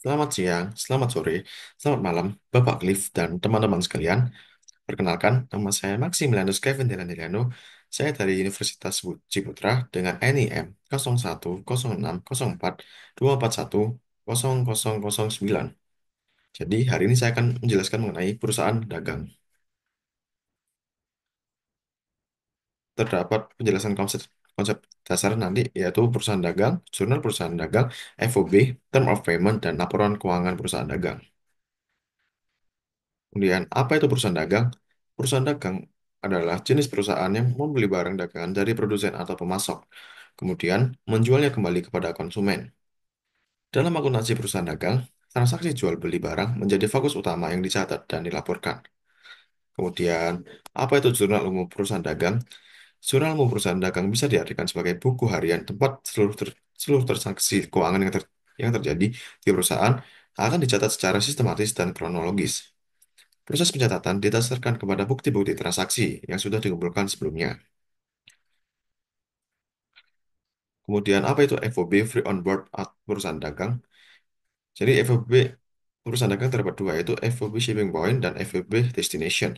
Selamat siang, selamat sore, selamat malam, Bapak Cliff dan teman-teman sekalian. Perkenalkan, nama saya Maximilianus Kevin Delandeliano. Saya dari Universitas Ciputra dengan NIM 01060424100009. Jadi, hari ini saya akan menjelaskan mengenai perusahaan dagang. Terdapat penjelasan konsep konsep dasar nanti, yaitu perusahaan dagang, jurnal perusahaan dagang, FOB, term of payment, dan laporan keuangan perusahaan dagang. Kemudian, apa itu perusahaan dagang? Perusahaan dagang adalah jenis perusahaan yang membeli barang dagangan dari produsen atau pemasok, kemudian menjualnya kembali kepada konsumen. Dalam akuntansi perusahaan dagang, transaksi jual beli barang menjadi fokus utama yang dicatat dan dilaporkan. Kemudian, apa itu jurnal umum perusahaan dagang? Jurnal umum perusahaan dagang bisa diartikan sebagai buku harian tempat seluruh transaksi keuangan yang terjadi di perusahaan akan dicatat secara sistematis dan kronologis. Proses pencatatan didasarkan kepada bukti-bukti transaksi yang sudah dikumpulkan sebelumnya. Kemudian apa itu FOB, Free on Board perusahaan dagang? Jadi FOB perusahaan dagang terdapat dua, yaitu FOB Shipping Point dan FOB Destination.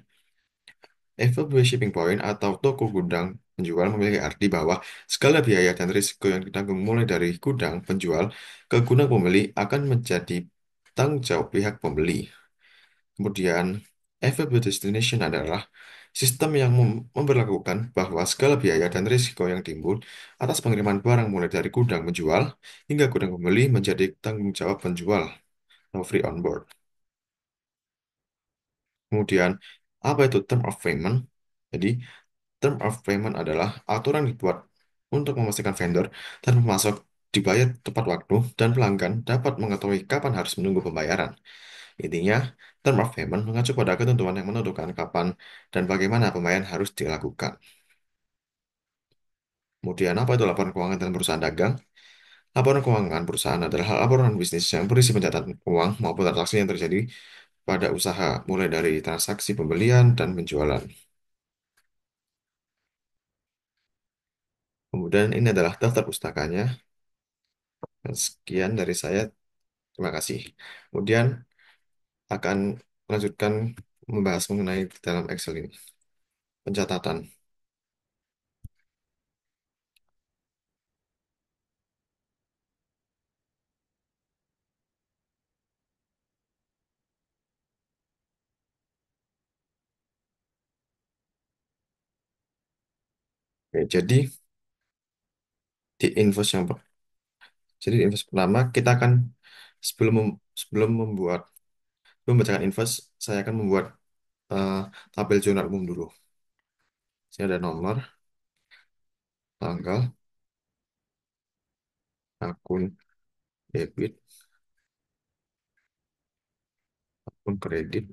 FOB Shipping Point atau toko gudang penjual memiliki arti bahwa segala biaya dan risiko yang ditanggung mulai dari gudang penjual ke gudang pembeli akan menjadi tanggung jawab pihak pembeli. Kemudian, FFB Destination adalah sistem yang memberlakukan bahwa segala biaya dan risiko yang timbul atas pengiriman barang mulai dari gudang penjual hingga gudang pembeli menjadi tanggung jawab penjual atau free on board. Kemudian, apa itu term of payment? Jadi, term of payment adalah aturan yang dibuat untuk memastikan vendor dan pemasok dibayar tepat waktu dan pelanggan dapat mengetahui kapan harus menunggu pembayaran. Intinya, term of payment mengacu pada ketentuan yang menentukan kapan dan bagaimana pembayaran harus dilakukan. Kemudian, apa itu laporan keuangan dalam perusahaan dagang? Laporan keuangan perusahaan adalah laporan bisnis yang berisi pencatatan uang maupun transaksi yang terjadi pada usaha, mulai dari transaksi pembelian dan penjualan. Kemudian, ini adalah daftar pustakanya. Sekian dari saya. Terima kasih. Kemudian, akan melanjutkan membahas mengenai dalam Excel ini. Pencatatan. Oke, di invoice yang Jadi di invoice pertama kita akan sebelum sebelum membacakan invoice, saya akan membuat eh, tabel jurnal umum dulu. Sini ada nomor, tanggal, akun debit, akun kredit,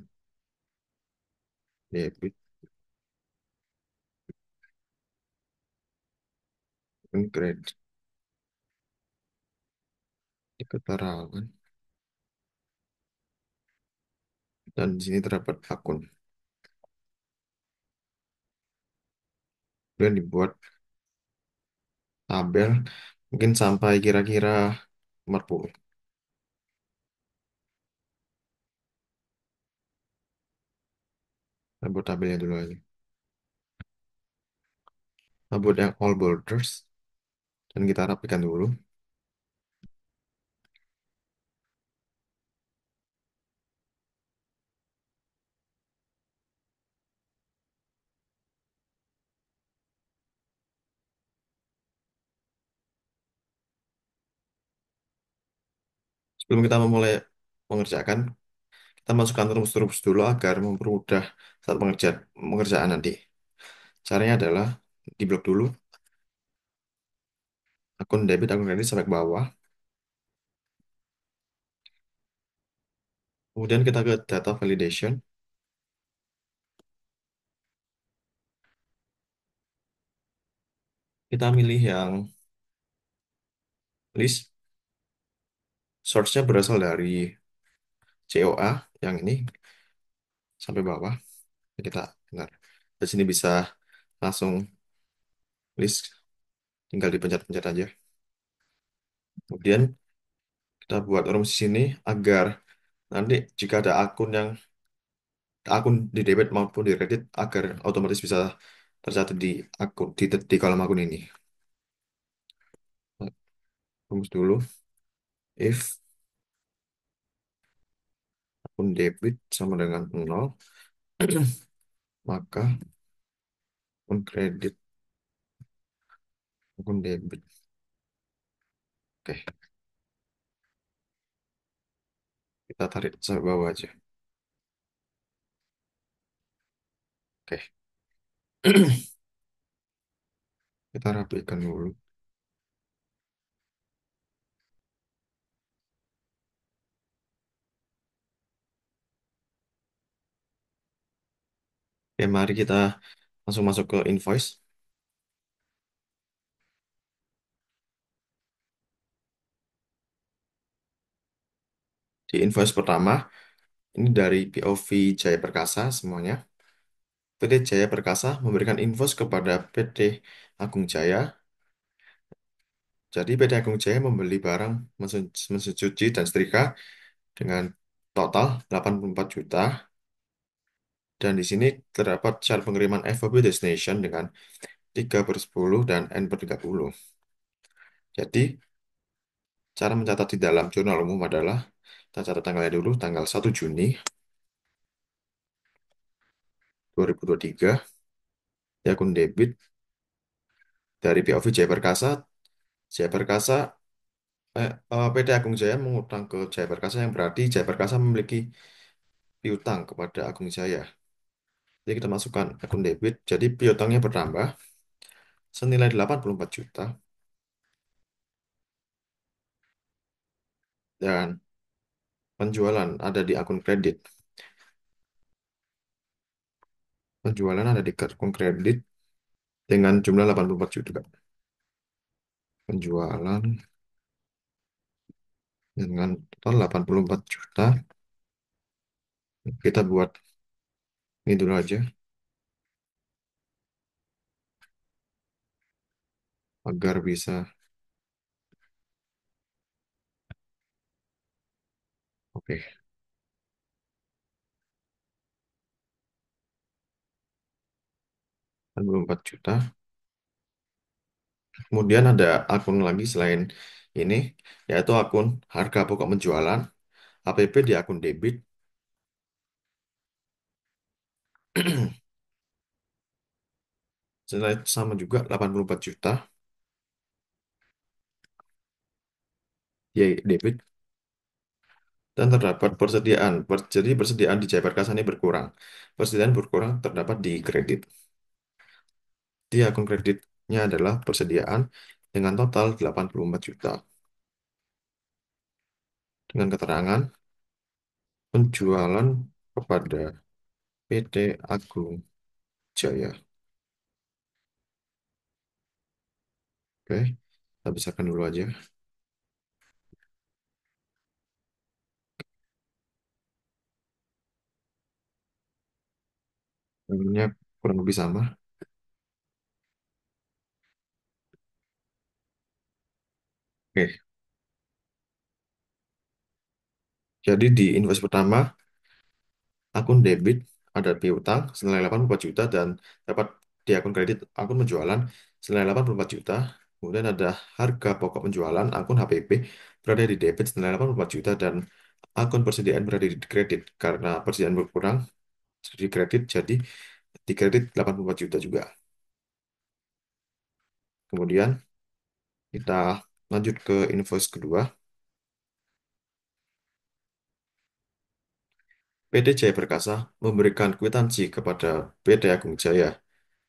debit, akun kredit, keterangan, dan di sini terdapat akun. Kemudian dibuat tabel mungkin sampai kira-kira 40. Kita buat tabelnya dulu aja. Kita buat yang all borders dan kita rapikan dulu. Sebelum kita memulai mengerjakan, kita masukkan rumus-rumus dulu agar mempermudah saat pengerjaan nanti. Caranya adalah diblok dulu akun debit, akun kredit sampai ke bawah. Kemudian kita ke data validation. Kita milih yang list. Source-nya berasal dari COA yang ini sampai bawah. Kita benar. Di sini bisa langsung list, tinggal dipencet-pencet aja. Kemudian Kita buat rumus di sini agar nanti jika ada akun di debit maupun di kredit agar otomatis bisa tercatat di di kolom akun ini. Rumus dulu if akun debit sama dengan 0, maka akun debit. Oke, kita tarik sampai bawah aja. Oke, kita rapikan dulu. Oke, mari kita langsung masuk ke invoice. Di invoice pertama, ini dari POV Jaya Perkasa semuanya. PT Jaya Perkasa memberikan invoice kepada PT Agung Jaya. Jadi PT Agung Jaya membeli barang mesin cuci dan setrika dengan total 84 juta. Dan di sini terdapat syarat pengiriman FOB destination dengan 3/10 dan N/30. Jadi, cara mencatat di dalam jurnal umum adalah kita catat tanggalnya dulu, tanggal 1 Juni 2023, di akun debit dari POV Jaya Perkasa. Jaya Perkasa, PT Agung Jaya mengutang ke Jaya Perkasa yang berarti Jaya Perkasa memiliki piutang kepada Agung Jaya. Jadi kita masukkan akun debit, jadi piutangnya bertambah senilai 84 juta dan penjualan ada di akun kredit. Penjualan ada di akun kredit dengan jumlah 84 juta. Penjualan dengan total 84 juta. Kita buat ini dulu aja agar bisa. Oke, 84 juta. Kemudian ada akun lagi selain ini, yaitu akun harga pokok penjualan, APP di akun debit. Senilai sama juga 84 juta, ya debit. Dan terdapat jadi persediaan di Jaya Perkasa ini berkurang. Persediaan berkurang terdapat di kredit. Di akun kreditnya adalah persediaan dengan total 84 juta. Dengan keterangan penjualan kepada PT Agung Jaya. Oke, kita besarkan dulu aja. Ini kurang lebih sama. Oke, jadi di invoice pertama, akun debit ada piutang senilai 84 juta dan dapat di akun kredit akun penjualan senilai 84 juta. Kemudian ada harga pokok penjualan akun HPP berada di debit senilai 84 juta dan akun persediaan berada di kredit karena persediaan berkurang di kredit jadi di kredit 84 juta juga. Kemudian kita lanjut ke invoice kedua. PT Jaya Perkasa memberikan kwitansi kepada PT Agung Jaya,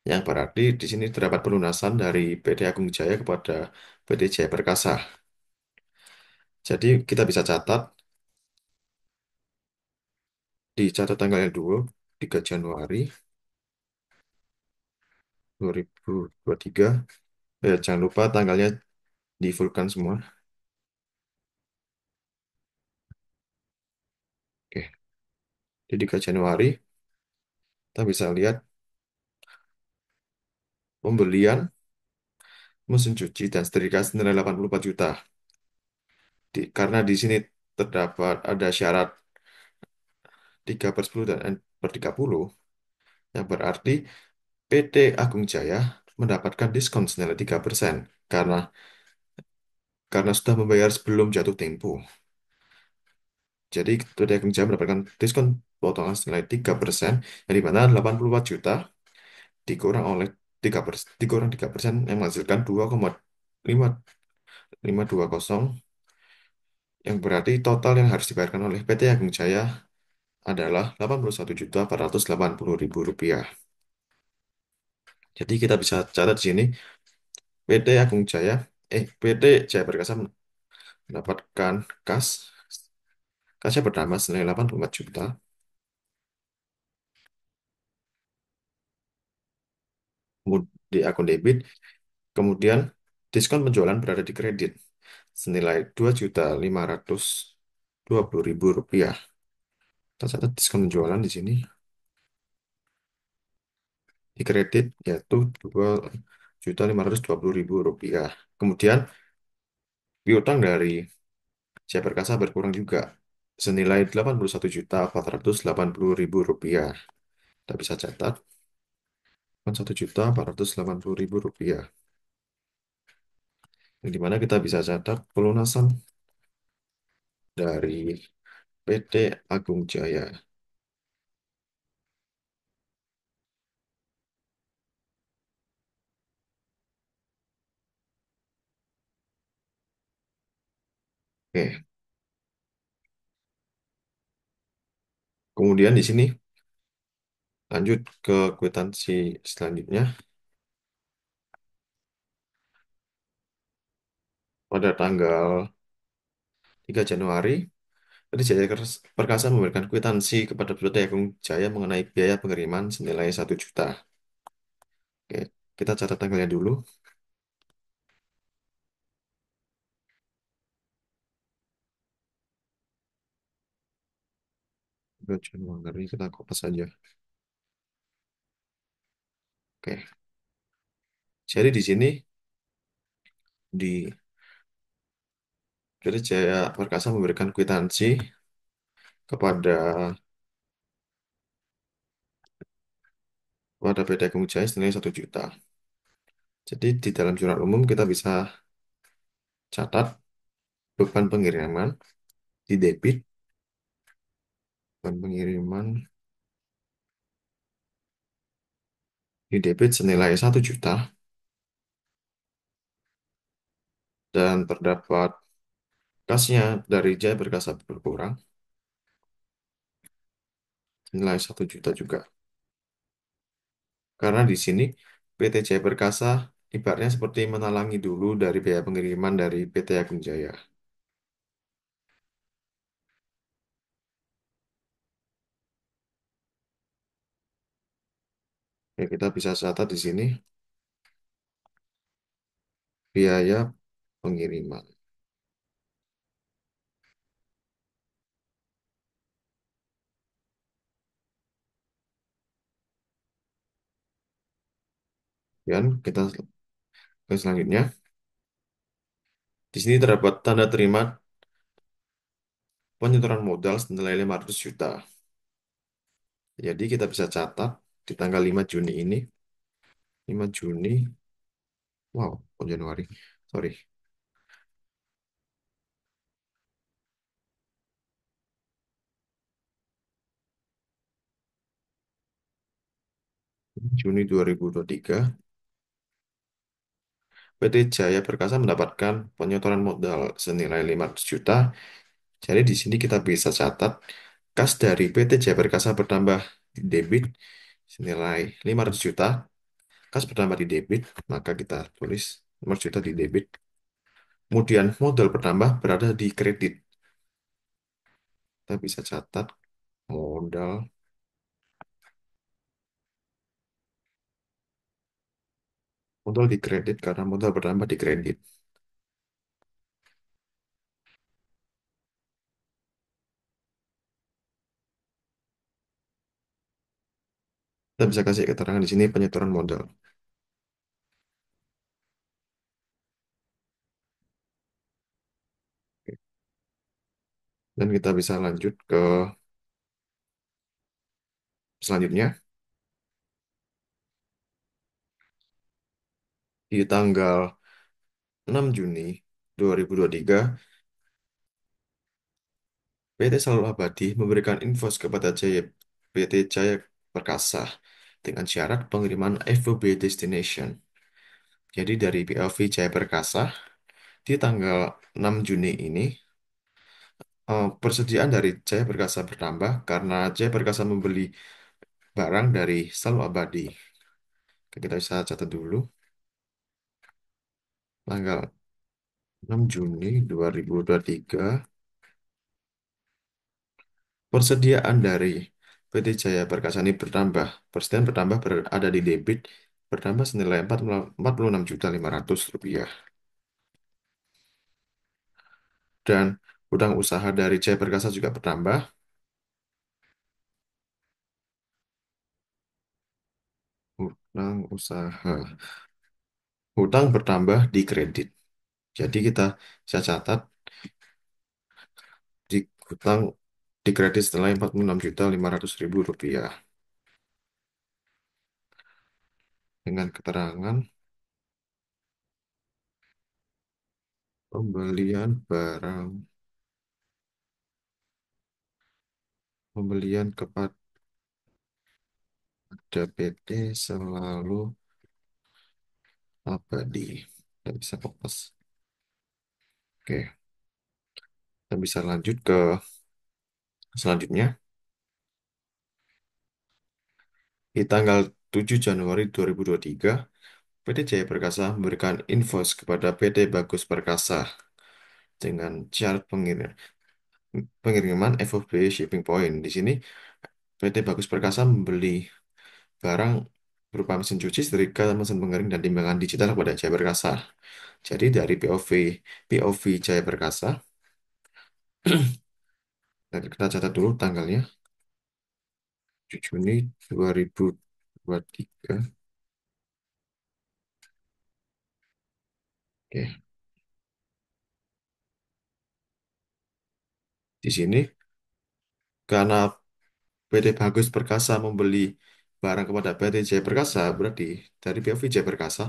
yang berarti di sini terdapat pelunasan dari PT Agung Jaya kepada PT Jaya Perkasa. Jadi kita bisa catat dicatat tanggalnya dulu 3 Januari 2023. Jangan lupa tanggalnya di fullkan semua. Oke, di 3 Januari kita bisa lihat pembelian mesin cuci dan setrika senilai 84 juta. Karena di sini terdapat ada syarat 3/10 dan N/30, yang berarti PT Agung Jaya mendapatkan diskon senilai 3% karena sudah membayar sebelum jatuh tempo. Jadi PT Agung Jaya mendapatkan diskon potongan senilai 3%, yang di mana 84 juta dikurang oleh 3%, dikurang 3% yang menghasilkan 2,5520, yang berarti total yang harus dibayarkan oleh PT Agung Jaya adalah 81.480.000 rupiah. Jadi kita bisa catat di sini PT Agung Jaya, PT Jaya Perkasa mendapatkan kasnya pertama senilai 84 juta di akun debit, kemudian diskon penjualan berada di kredit senilai 2.520.000 rupiah. Kita catat diskon penjualan di sini di kredit yaitu 2.520.000 rupiah. Kemudian piutang dari Jaya Perkasa berkurang juga senilai 81.480.000 rupiah. Kita bisa catat 1.480.000 rupiah. Yang dimana kita bisa catat pelunasan dari PT Agung Jaya. Oke, kemudian di sini lanjut ke kwitansi selanjutnya. Pada tanggal 3 Januari, PT Jaya Perkasa memberikan kwitansi kepada PT Agung Jaya mengenai biaya pengiriman senilai 1 juta. Oke, kita catat tanggalnya dulu. 3 Januari kita kopas saja. Oke, jadi di sini di PT Jaya Perkasa memberikan kwitansi kepada PT Agung Jaya senilai 1 juta. Jadi di dalam jurnal umum kita bisa catat beban pengiriman di debit, beban pengiriman di debit senilai 1 juta, dan terdapat kasnya dari Jaya Perkasa berkurang senilai 1 juta juga. Karena di sini PT Jaya Perkasa ibaratnya seperti menalangi dulu dari biaya pengiriman dari PT Agung Jaya. Ya, kita bisa catat di sini biaya pengiriman. Dan kita ke selanjutnya. Di sini terdapat tanda terima penyetoran modal senilai 500 juta. Jadi kita bisa catat di tanggal 5 Juni ini, 5 Juni, wow, oh Januari, sorry, Juni 2023, PT Jaya Perkasa mendapatkan penyetoran modal senilai 500 juta. Jadi di sini kita bisa catat kas dari PT Jaya Perkasa bertambah di debit senilai 500 juta, kas bertambah di debit, maka kita tulis 500 juta di debit. Kemudian modal bertambah berada di kredit. Kita bisa catat modal modal di kredit karena modal bertambah di kredit. Kita bisa kasih keterangan di sini penyetoran modal. Dan kita bisa lanjut ke selanjutnya. Di tanggal 6 Juni 2023, PT Selalu Abadi memberikan invoice kepada PT Jaya Perkasa dengan syarat pengiriman FOB destination. Jadi dari PLV Jaya Perkasa di tanggal 6 Juni ini, persediaan dari Jaya Perkasa bertambah karena Jaya Perkasa membeli barang dari Selalu Abadi. Oke, kita bisa catat dulu tanggal 6 Juni 2023, persediaan dari PT Jaya Perkasa ini bertambah. Persediaan bertambah berada di debit bertambah senilai 46.500.000. Dan hutang usaha dari Jaya Perkasa juga bertambah. Hutang usaha. Hutang bertambah di kredit. Jadi kita bisa catat di hutang di kredit senilai 46.500.000 rupiah dengan keterangan pembelian barang pembelian kepada PT Selalu Abadi. Tidak bisa fokus. Oke, kita bisa lanjut ke selanjutnya. Di tanggal 7 Januari 2023, PT Jaya Perkasa memberikan invoice kepada PT Bagus Perkasa dengan syarat pengiriman FOB shipping point. Di sini PT Bagus Perkasa membeli barang berupa mesin cuci, setrika, mesin pengering, dan timbangan digital kepada Jaya Perkasa. Jadi dari POV Jaya Perkasa, dan kita catat dulu tanggalnya, 7 Juni 2023. Oke, di sini karena PT Bagus Perkasa membeli barang kepada PT Jaya Perkasa, berarti dari POV Jaya Perkasa,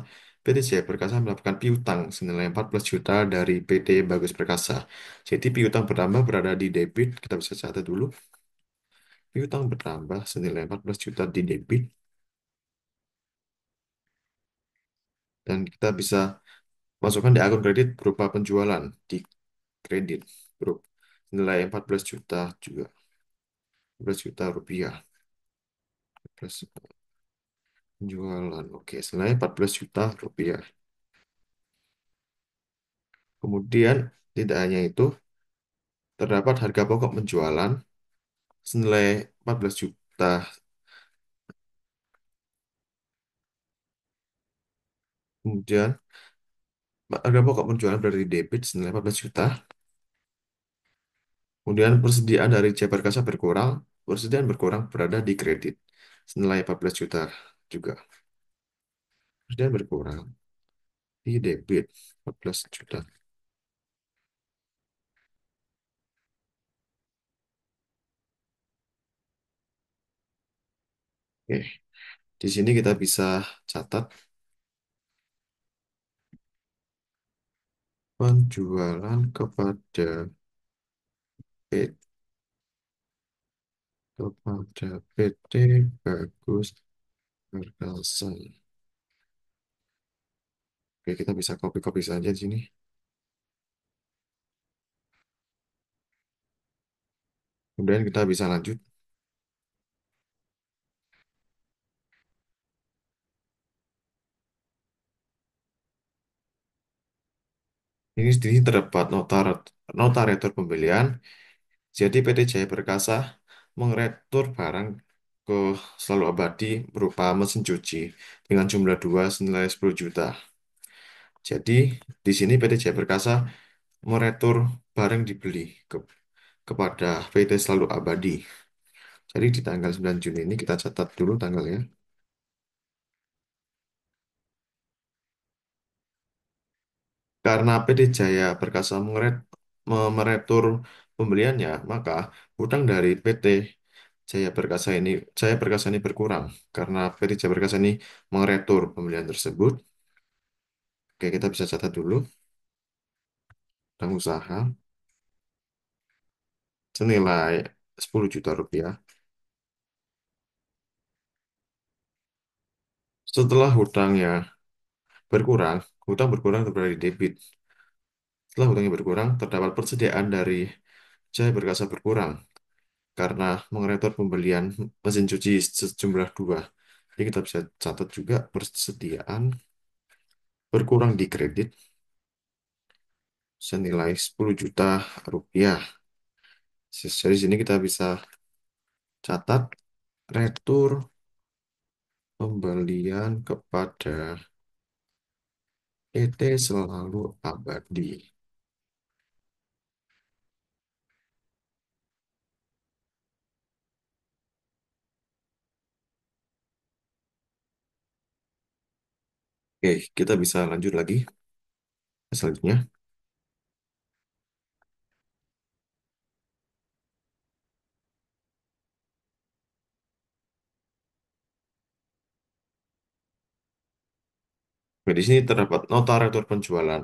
PT Jaya Perkasa melakukan piutang senilai 14 juta dari PT Bagus Perkasa. Jadi piutang bertambah berada di debit, kita bisa catat dulu. Piutang bertambah senilai 14 juta di debit, dan kita bisa masukkan di akun kredit berupa penjualan di kredit grup nilai 14 juta juga, 14 juta rupiah. Plus penjualan, oke, senilai 14 juta rupiah. Kemudian tidak hanya itu, terdapat harga pokok penjualan senilai 14 juta. Kemudian harga pokok penjualan berada di debit senilai 14 juta. Kemudian persediaan dari Jaya Perkasa berkurang, persediaan berkurang berada di kredit senilai 14 juta juga. Persediaan berkurang di debit 14 juta. Oke, di sini kita bisa catat penjualan P- kepada PT Bagus Perkasa. Oke, kita bisa copy-copy saja di sini. Kemudian kita bisa lanjut. Ini di sini terdapat notaretur pembelian. Jadi PT Jaya Perkasa mengeretur barang ke Selalu Abadi berupa mesin cuci dengan jumlah 2 senilai 10 juta. Jadi di sini PT Jaya Perkasa meretur barang dibeli kepada PT Selalu Abadi. Jadi di tanggal 9 Juni ini kita catat dulu tanggalnya. Karena PT Jaya Perkasa meretur pembeliannya, maka hutang dari PT Jaya Perkasa ini berkurang karena PT Jaya Perkasa ini mengeretur pembelian tersebut. Oke, kita bisa catat dulu hutang usaha senilai 10 juta rupiah. Setelah berkurang, hutang berkurang terberada di debit. Setelah hutangnya berkurang, terdapat persediaan dari Jaya Perkasa berkurang karena mengeretor pembelian mesin cuci sejumlah dua. Jadi kita bisa catat juga persediaan berkurang di kredit senilai 10 juta rupiah. Dari sini kita bisa catat retur pembelian kepada PT Selalu Abadi. Oke, kita bisa lanjut lagi ke selanjutnya. Oke, di sini terdapat nota retur penjualan.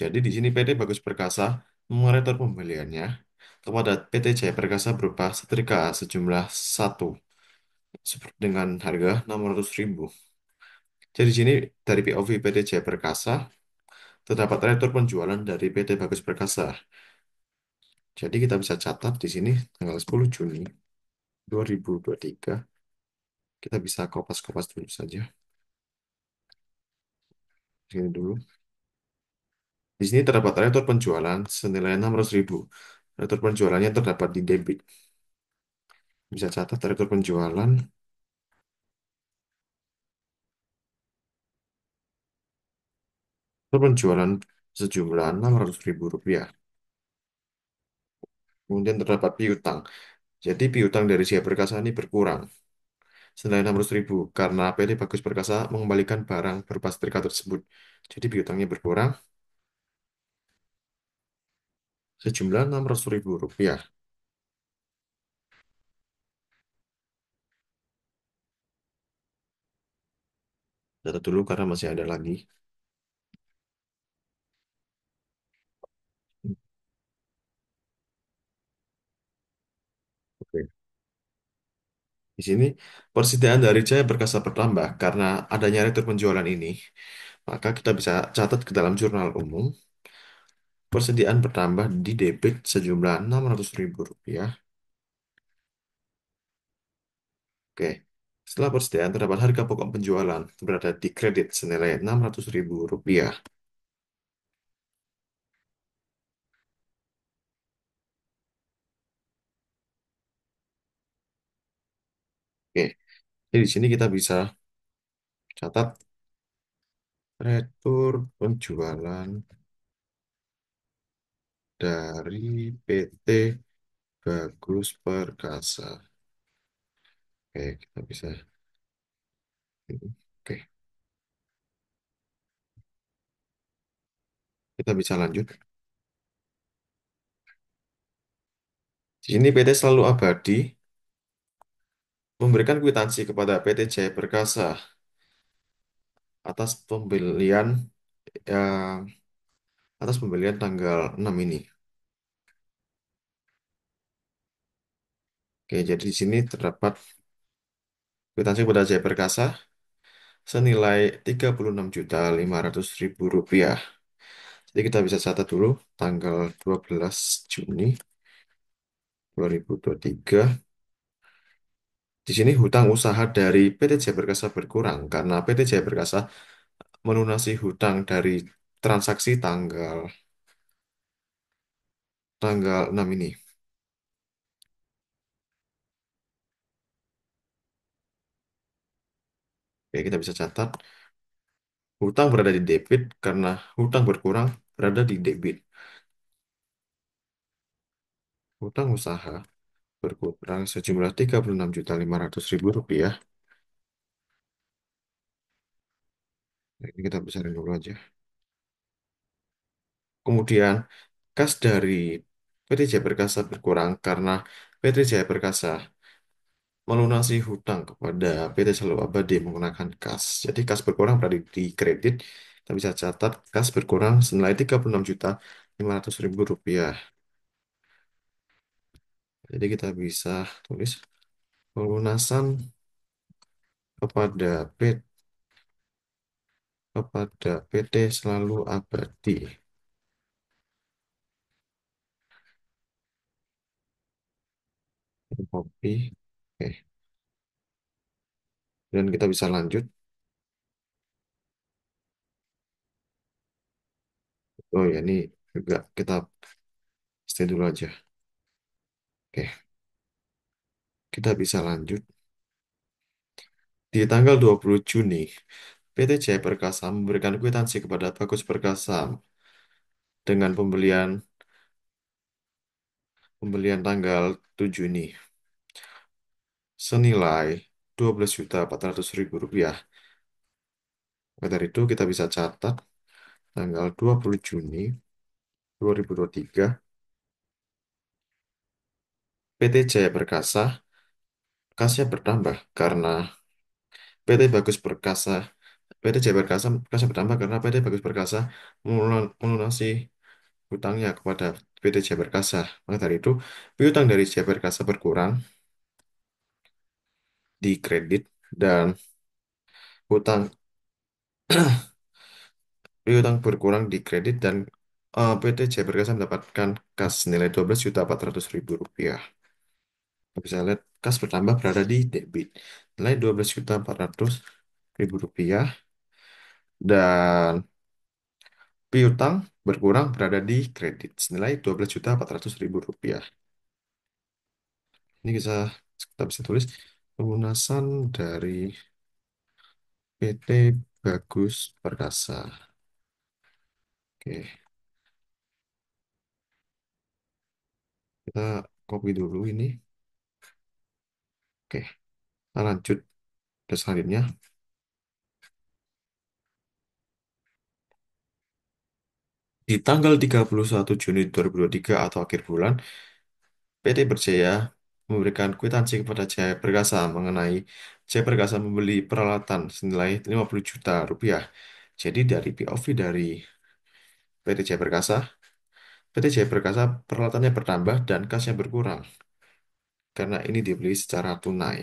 Jadi di sini PT Bagus Perkasa mengeretur pembeliannya kepada PT Jaya Perkasa berupa setrika sejumlah satu dengan harga 600.000. Jadi di sini dari POV PT Jaya Perkasa terdapat retur penjualan dari PT Bagus Perkasa. Jadi kita bisa catat di sini tanggal 10 Juni 2023. Kita bisa kopas-kopas dulu saja. Di sini dulu. Di sini terdapat retur penjualan senilai 600.000. Retur penjualannya terdapat di debit. Bisa catat retur penjualan. Retur penjualan sejumlah 600.000 rupiah. Kemudian terdapat piutang. Jadi piutang dari Jaya Perkasa ini berkurang senilai 600.000 karena PT Bagus Perkasa mengembalikan barang berupa setrika tersebut. Jadi piutangnya berkurang sejumlah 600.000 rupiah. Catat dulu karena masih ada lagi. Oke. Di sini persediaan dari Jaya Perkasa bertambah karena adanya retur penjualan ini. Maka kita bisa catat ke dalam jurnal umum. Persediaan bertambah di debit sejumlah 600.000 rupiah. Oke. Setelah persediaan terdapat harga pokok penjualan berada di kredit senilai 600.000 rupiah. Oke. Jadi di sini kita bisa catat retur penjualan dari PT Bagus Perkasa. Oke, kita bisa. Oke, kita bisa lanjut. Di sini PT Selalu Abadi memberikan kwitansi kepada PT Jaya Perkasa atas pembelian yang atas pembelian tanggal 6 ini. Oke, jadi di sini terdapat kwitansi kepada Jaya Perkasa senilai 36.500.000 rupiah. Jadi kita bisa catat dulu tanggal 12 Juni 2023. Di sini hutang usaha dari PT Jaya Perkasa berkurang karena PT Jaya Perkasa melunasi hutang dari transaksi tanggal tanggal 6 ini. Oke, kita bisa catat hutang berada di debit karena hutang berkurang berada di debit. Hutang usaha berkurang sejumlah 36.500.000 rupiah. Nah, ini kita besarin dulu aja. Kemudian kas dari PT Jaya Perkasa berkurang karena PT Jaya Perkasa melunasi hutang kepada PT Selalu Abadi menggunakan kas. Jadi kas berkurang berarti di kredit. Kita bisa catat kas berkurang senilai 36.500.000 rupiah. Jadi kita bisa tulis pelunasan kepada PT Selalu Abadi. Copy. Oke. Dan kita bisa lanjut. Oh ya, ini juga kita stay dulu aja. Oke, kita bisa lanjut. Di tanggal 20 Juni, PT Jaya Perkasa memberikan kwitansi kepada Bagus Perkasa dengan pembelian tanggal 7 ini senilai 12.400.000 rupiah. Maka dari itu kita bisa catat tanggal 20 Juni 2023 PT Jaya Perkasa kasnya bertambah karena PT Jaya Perkasa kasnya bertambah karena PT Bagus Perkasa melunasi hutangnya kepada PT Jaya Perkasa. Maka dari itu, piutang dari Jaya Perkasa berkurang di kredit dan hutang piutang berkurang di kredit dan PT Jaya Perkasa mendapatkan kas nilai 12.400.000 rupiah. Kita bisa lihat kas bertambah berada di debit nilai 12.400.000 rupiah dan piutang berkurang berada di kredit senilai 12.400.000 rupiah. Ini kita bisa tulis pelunasan dari PT Bagus Perkasa. Oke, kita copy dulu ini. Oke, kita lanjut ke selanjutnya. Di tanggal 31 Juni 2023 atau akhir bulan, PT Berjaya memberikan kwitansi kepada Jaya Perkasa mengenai Jaya Perkasa membeli peralatan senilai 50 juta rupiah. Jadi dari POV dari PT Jaya Perkasa, PT Jaya Perkasa peralatannya bertambah dan kasnya berkurang karena ini dibeli secara tunai.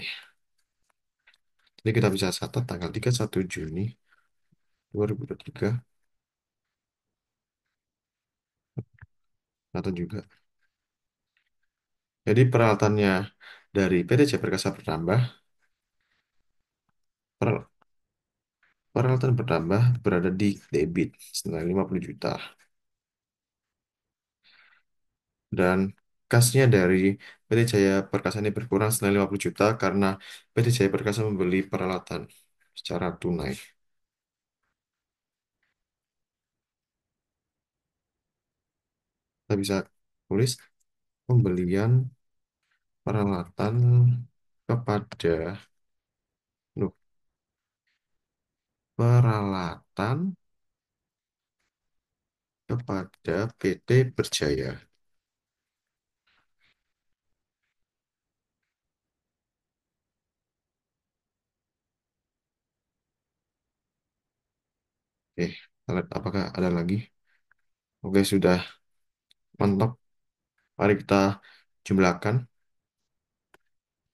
Jadi kita bisa catat tanggal 31 Juni 2023 atau juga. Jadi peralatannya dari PT Jaya Perkasa bertambah, per- peralatan bertambah berada di debit senilai 50 juta. Dan kasnya dari PT Jaya Perkasa ini berkurang senilai 50 juta karena PT Jaya Perkasa membeli peralatan secara tunai. Kita bisa tulis pembelian peralatan kepada loh, peralatan kepada PT Berjaya. Oke, kita lihat apakah ada lagi. Oke, sudah mantap. Mari kita jumlahkan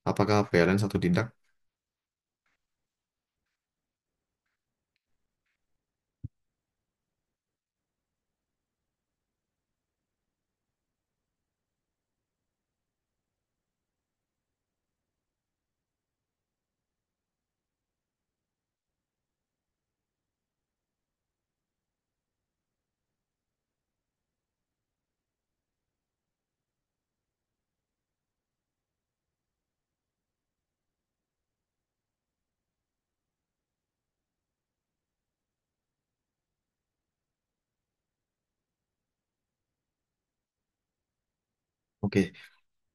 apakah balance atau tidak. Oke,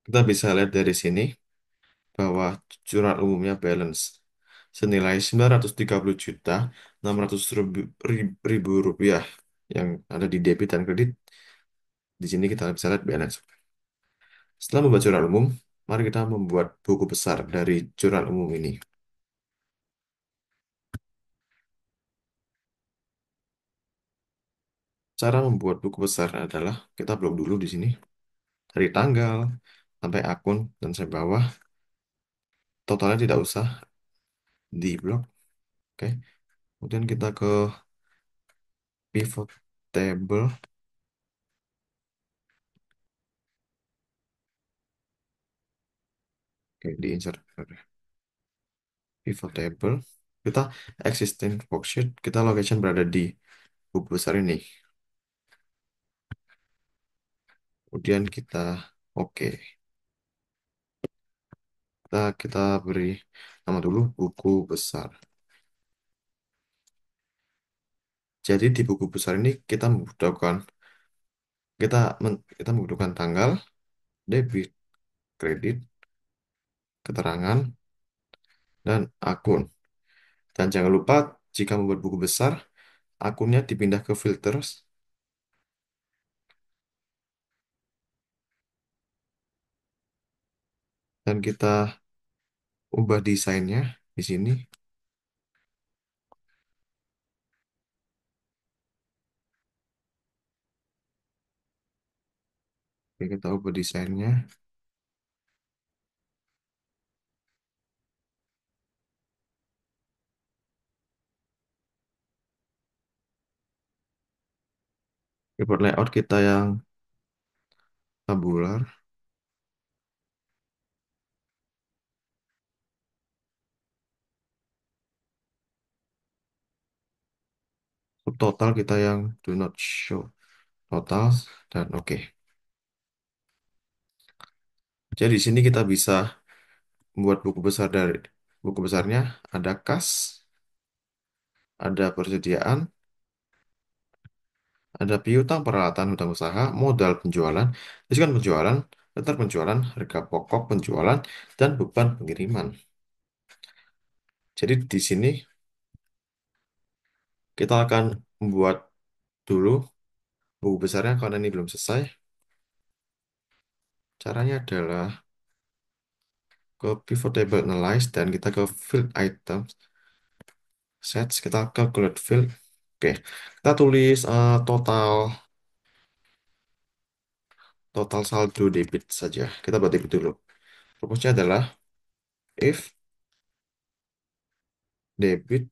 kita bisa lihat dari sini bahwa curah umumnya balance senilai 930.600.000 rupiah yang ada di debit dan kredit. Di sini kita bisa lihat balance. Setelah membuat jurnal umum, mari kita membuat buku besar dari jurnal umum ini. Cara membuat buku besar adalah kita blok dulu di sini dari tanggal sampai akun dan sampai bawah. Totalnya tidak usah di blok. Oke. Kemudian kita ke pivot table. Oke, di insert pivot table. Kita existing worksheet. Kita location berada di buku besar ini. Kemudian kita oke. Kita beri nama dulu buku besar. Jadi di buku besar ini kita membutuhkan tanggal, debit, kredit, keterangan, dan akun. Dan jangan lupa jika membuat buku besar, akunnya dipindah ke filters dan kita ubah desainnya di sini. Oke, kita ubah desainnya. Report layout kita yang tabular. Subtotal kita yang do not show totals dan oke. Jadi di sini kita bisa membuat buku besarnya ada kas, ada persediaan, ada piutang peralatan hutang usaha, modal penjualan, diskon penjualan, daftar penjualan, harga pokok penjualan, dan beban pengiriman. Jadi di sini kita akan membuat dulu buku besarnya karena ini belum selesai. Caranya adalah ke pivot table analyze dan kita ke field items, sets, kita calculate field. Oke, kita tulis total saldo debit saja. Kita buat debit dulu. Rumusnya adalah if debit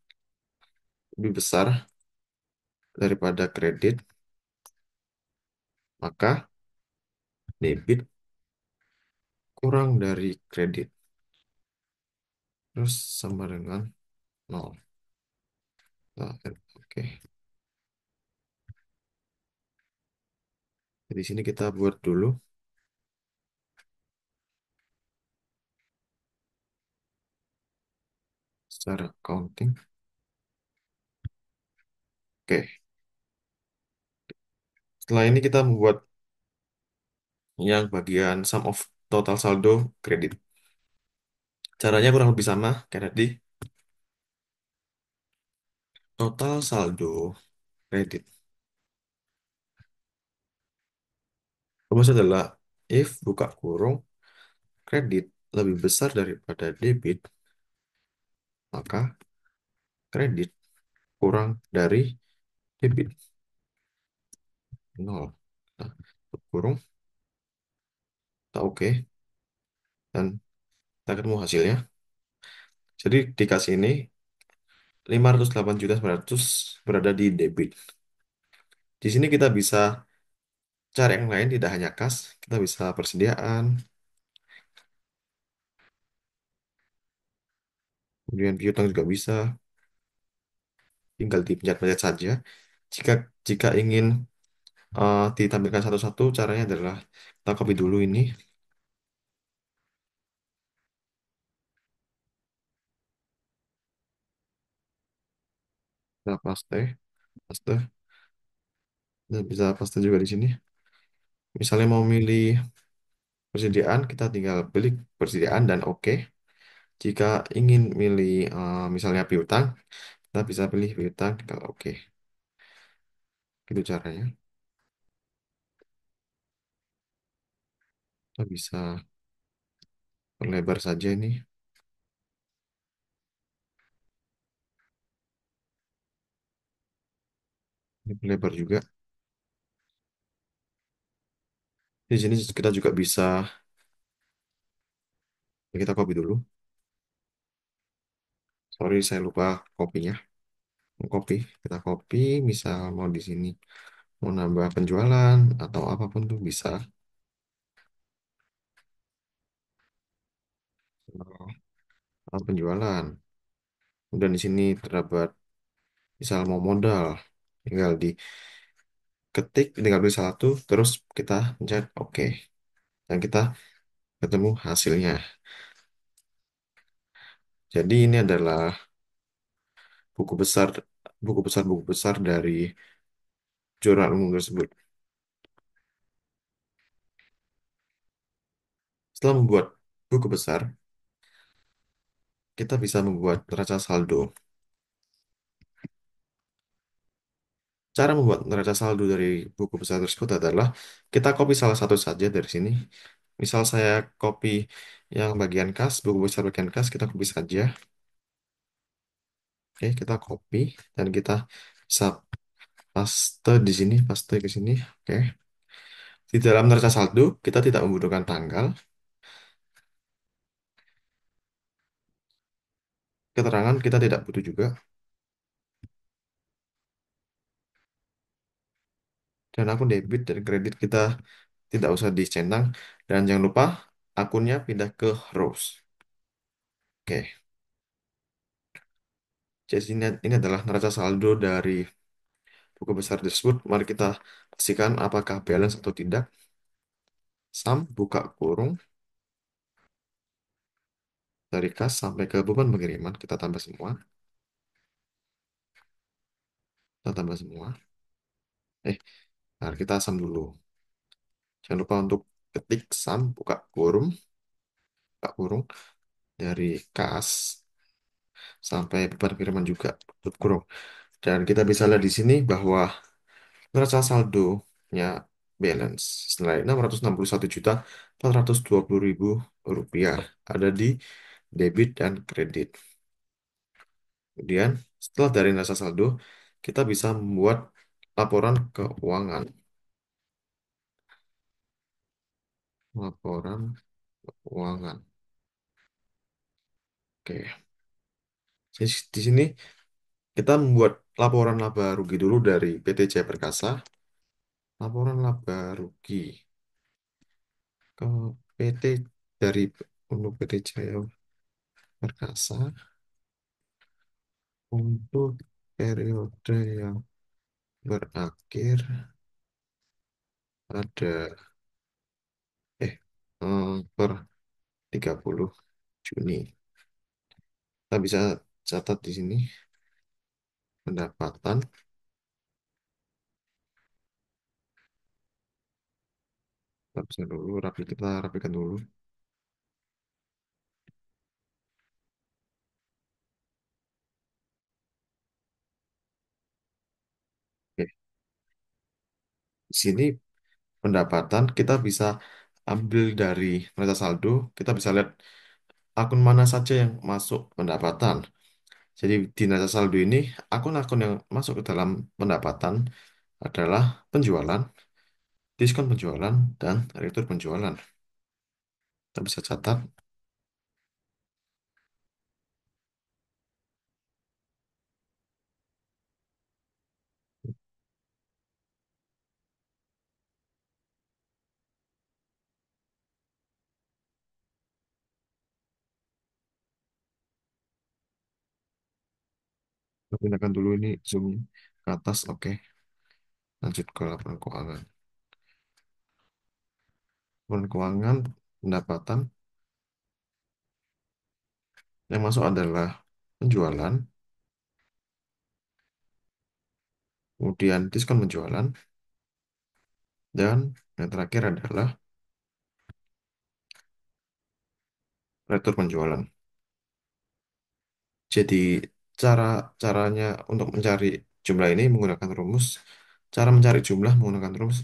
lebih besar daripada kredit, maka debit kurang dari kredit. Terus sama dengan nol. Nah, oke. Di sini kita buat dulu secara counting. Oke. Setelah ini kita membuat yang bagian sum of total saldo kredit. Caranya kurang lebih sama kayak tadi. Total saldo kredit. Rumus adalah if buka kurung kredit lebih besar daripada debit, maka kredit kurang dari debit. Nol. Nah, tutup kurung, kita oke. Dan kita ketemu hasilnya. Jadi dikasih ini 508.900 berada di debit. Di sini kita bisa cari yang lain, tidak hanya kas. Kita bisa persediaan, kemudian piutang juga bisa. Tinggal dipencet-pencet saja. Jika jika ingin ditampilkan satu-satu, caranya adalah kita copy dulu ini, kita paste, dan bisa paste juga di sini. Misalnya mau milih persediaan, kita tinggal pilih persediaan dan oke. Jika ingin milih misalnya piutang, kita bisa pilih piutang, tinggal oke. Gitu caranya. Kita bisa perlebar saja ini. Ini perlebar juga. Di sini kita juga bisa, ya kita copy dulu. Sorry, saya lupa kopinya. Copy, kita copy, misal mau di sini, mau nambah penjualan atau apapun tuh bisa. Penjualan. Kemudian di sini terdapat, misal mau modal, tinggal diketik, tinggal beli satu, terus kita pencet OK. Dan kita ketemu hasilnya. Jadi ini adalah buku besar, buku besar dari jurnal umum tersebut. Setelah membuat buku besar, kita bisa membuat neraca saldo. Cara membuat neraca saldo dari buku besar tersebut adalah kita copy salah satu saja dari sini. Misal saya copy yang bagian kas, buku besar bagian kas, kita copy saja. Oke, kita copy dan kita bisa paste di sini, paste ke sini. Oke. Di dalam neraca saldo, kita tidak membutuhkan tanggal, keterangan kita tidak butuh juga, dan akun debit dan kredit kita tidak usah dicentang. Dan jangan lupa akunnya pindah ke Rose. Oke, jadi ini adalah neraca saldo dari buku besar tersebut. Mari kita pastikan apakah balance atau tidak. Sum, buka kurung, dari kas sampai ke beban pengiriman, kita tambah semua. Kita tambah semua. Eh, Mari kita sum dulu. Jangan lupa untuk ketik sum, buka kurung, dari kas sampai beban kiriman juga, tutup kurung. Dan kita bisa lihat di sini bahwa neraca saldonya balance senilai 661.420.000 rupiah ada di debit dan kredit. Kemudian setelah dari neraca saldo, kita bisa membuat laporan keuangan. Laporan keuangan. Oke. Di sini kita membuat laporan laba rugi dulu dari PT Jaya Perkasa. Laporan laba rugi ke PT, dari untuk PT Jaya Perkasa untuk periode yang berakhir pada eh per 30 Juni. Kita bisa catat di sini pendapatan. Kita bisa dulu kita rapikan dulu. Oke. Di sini pendapatan kita bisa ambil dari neraca saldo. Kita bisa lihat akun mana saja yang masuk pendapatan. Jadi di neraca saldo ini, akun-akun yang masuk ke dalam pendapatan adalah penjualan, diskon penjualan, dan retur penjualan. Kita bisa catat. Kita pindahkan dulu ini zoom ke atas. Oke, lanjut ke laporan keuangan. Laporan keuangan pendapatan yang masuk adalah penjualan, kemudian diskon penjualan, dan yang terakhir adalah retur penjualan. Jadi cara caranya untuk mencari jumlah ini menggunakan rumus. Cara mencari jumlah menggunakan rumus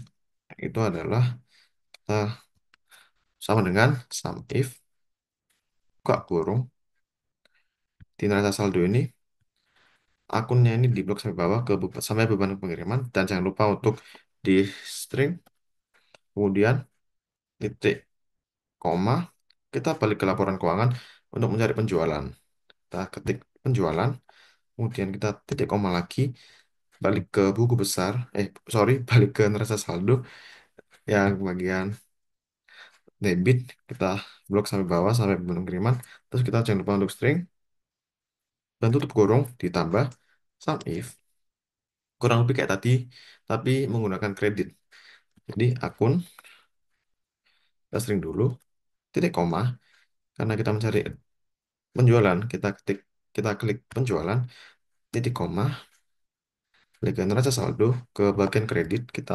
itu adalah kita sama dengan sum if buka kurung di neraca saldo ini akunnya ini diblok sampai bawah ke sampai beban pengiriman dan jangan lupa untuk di string kemudian titik koma kita balik ke laporan keuangan untuk mencari penjualan. Kita ketik penjualan kemudian kita titik koma lagi balik ke buku besar sorry balik ke neraca saldo yang bagian debit kita blok sampai bawah sampai beban pengiriman terus kita jangan lupa untuk string dan tutup kurung ditambah sum if kurang lebih kayak tadi tapi menggunakan kredit. Jadi akun kita string dulu titik koma karena kita mencari penjualan kita klik penjualan titik koma klik ke neraca saldo ke bagian kredit kita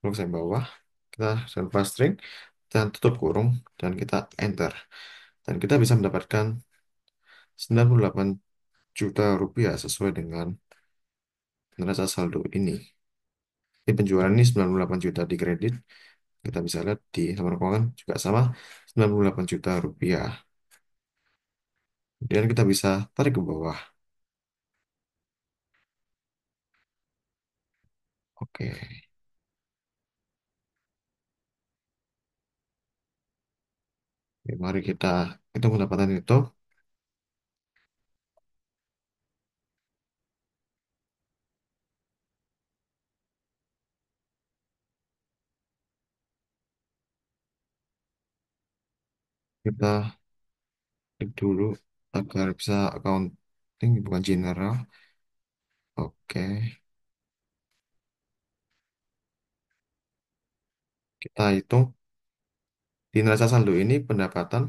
blok sampai bawah kita sampai string dan tutup kurung dan kita enter dan kita bisa mendapatkan 98 juta rupiah sesuai dengan neraca saldo ini. Di penjualan ini 98 juta di kredit. Kita bisa lihat di laporan keuangan juga sama 98 juta rupiah. Kemudian kita bisa tarik ke bawah. Oke, oke, mari kita hitung pendapatan itu. Kita klik dulu agar bisa accounting bukan general. Oke, kita hitung di neraca saldo ini pendapatan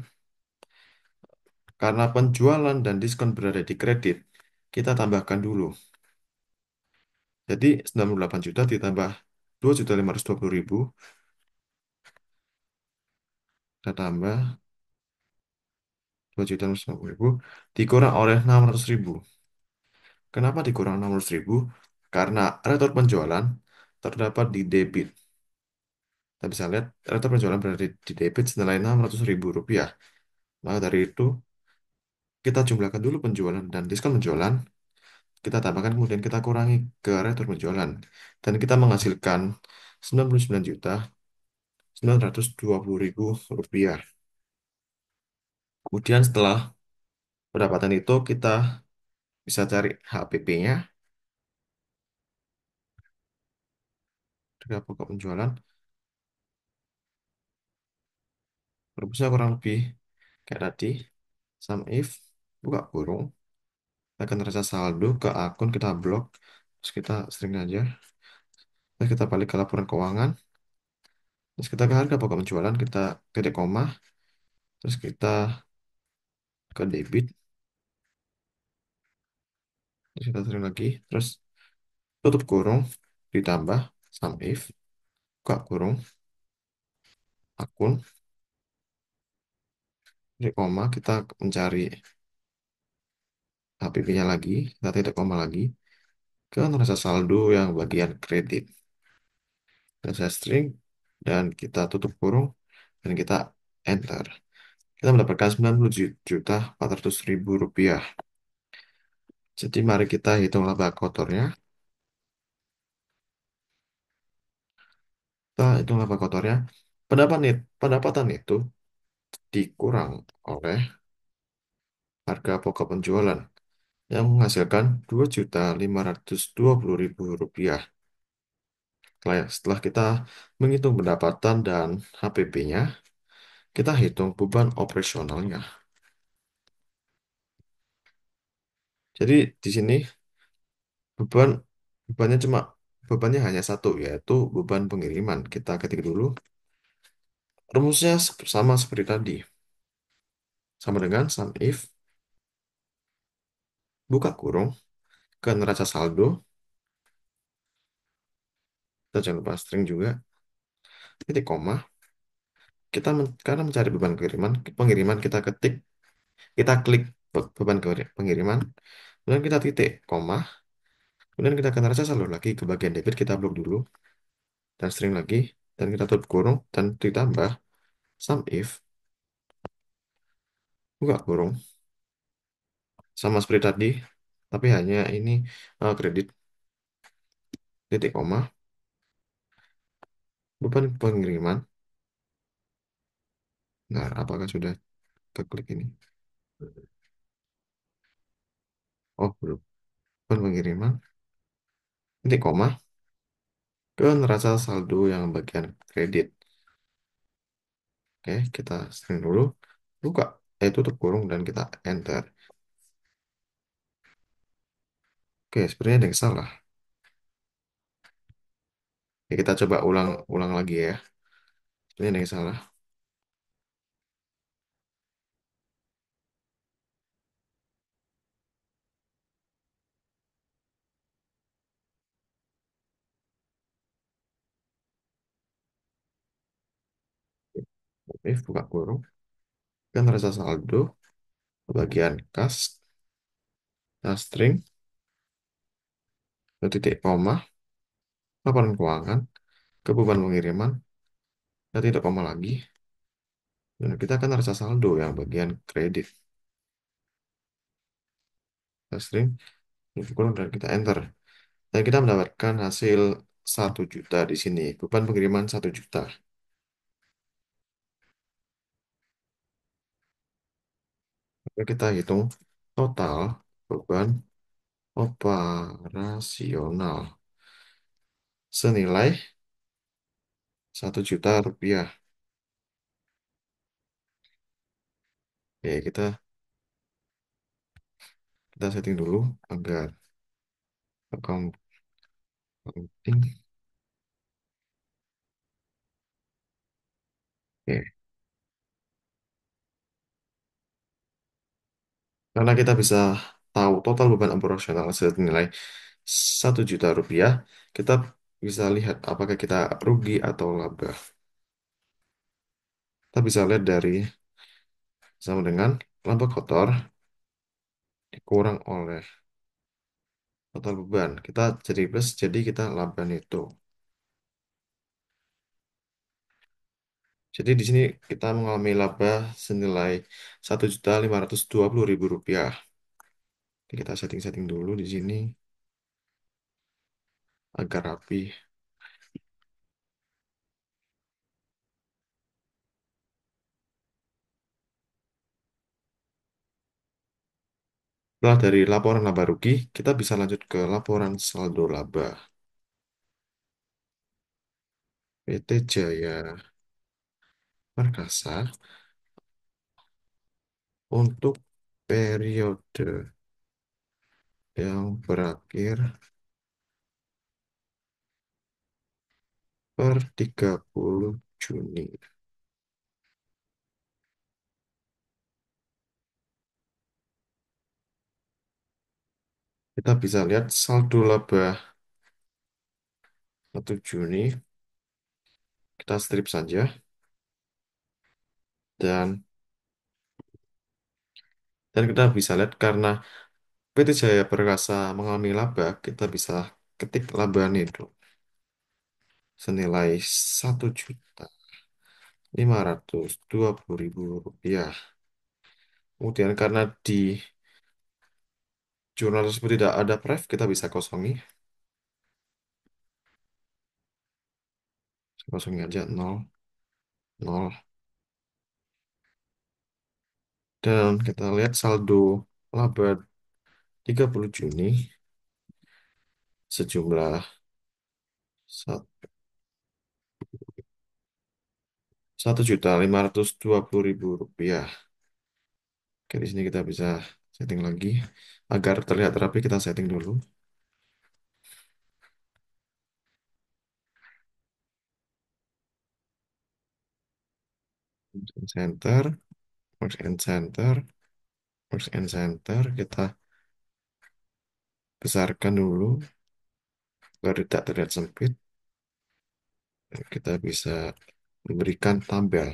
karena penjualan dan diskon berada di kredit. Kita tambahkan dulu. Jadi 98 juta ditambah 2.520.000 kita tambah 2.550.000 dikurang oleh 600.000. Kenapa dikurang 600.000? Karena retur penjualan terdapat di debit. Kita bisa lihat retur penjualan berada di debit senilai 600.000 rupiah. Maka dari itu kita jumlahkan dulu penjualan dan diskon penjualan. Kita tambahkan kemudian kita kurangi ke retur penjualan. Dan kita menghasilkan 99.920.000 rupiah. Kemudian setelah pendapatan itu kita bisa cari HPP-nya dari pokok penjualan. Rumusnya kurang lebih kayak tadi. Sum if, buka kurung, tekan neraca saldo ke akun kita blok, terus kita string aja. Terus kita balik ke laporan keuangan, terus kita ke harga pokok penjualan, kita titik koma, terus kita ke debit, terus kita string lagi, terus tutup kurung, ditambah sum if, buka kurung, akun, titik koma, kita mencari HPP-nya lagi, kita titik koma lagi, ke neraca saldo yang bagian kredit. Dan saya string, dan kita tutup kurung, dan kita enter. Kita mendapatkan 90.400.000 rupiah. Jadi mari kita hitung laba kotornya. Kita hitung laba kotornya. Pendapatan itu dikurang oleh harga pokok penjualan yang menghasilkan 2.520.000 rupiah. Setelah kita menghitung pendapatan dan HPP-nya, kita hitung beban operasionalnya. Jadi di sini beban bebannya cuma bebannya hanya satu yaitu beban pengiriman. Kita ketik dulu. Rumusnya sama seperti tadi. Sama dengan sum if buka kurung ke neraca saldo. Kita jangan lupa string juga. Titik koma. Karena mencari beban pengiriman kita klik beban pengiriman. Kemudian kita titik koma. Kemudian kita ke neraca saldo lagi ke bagian debit kita blok dulu dan string lagi dan kita tutup kurung dan ditambah Sum if buka kurung sama seperti tadi, tapi hanya ini kredit titik koma beban pengiriman. Nah, apakah sudah keklik ini? Oh, belum. Beban pengiriman titik koma ke neraca saldo yang bagian kredit. Oke, kita string dulu. Buka, tutup kurung dan kita enter. Oke, sebenarnya ada yang salah. Ya, kita coba ulang lagi ya. Sebenarnya ada yang salah. If buka kurung, kan neraca saldo, bagian kas, string, titik koma, laporan keuangan, ke beban pengiriman, dan titik koma lagi. Dan kita akan neraca saldo yang bagian kredit. String, kurung dan kita enter. Dan kita mendapatkan hasil 1 juta di sini. Beban pengiriman 1 juta. Oke, kita hitung total beban operasional senilai 1 juta rupiah. Oke, kita setting dulu agar accounting. Oke, karena kita bisa tahu total beban operasional senilai 1 juta rupiah, kita bisa lihat apakah kita rugi atau laba. Kita bisa lihat dari sama dengan laba kotor dikurang oleh total beban. Kita jadi plus, jadi kita laba itu. Jadi di sini kita mengalami laba senilai 1.520.000 rupiah. Kita setting-setting dulu di sini agar rapi. Setelah dari laporan laba rugi, kita bisa lanjut ke laporan saldo laba. PT Jaya Perkasa untuk periode yang berakhir per 30 Juni. Kita bisa lihat saldo laba 1 Juni. Kita strip saja. Dan kita bisa lihat karena PT Jaya Perkasa mengalami laba, kita bisa ketik laba itu senilai 1.520.000 rupiah. Kemudian karena di jurnal tersebut tidak ada pref, kita bisa kosongi. Kosongi aja 0, 0. Dan kita lihat saldo laba 30 Juni sejumlah 1.520.000 rupiah. Oke, di sini kita bisa setting lagi agar terlihat rapi. Kita setting dulu center, Marks and Center, Marks and Center. Kita besarkan dulu agar tidak terlihat sempit. Kita bisa memberikan tabel.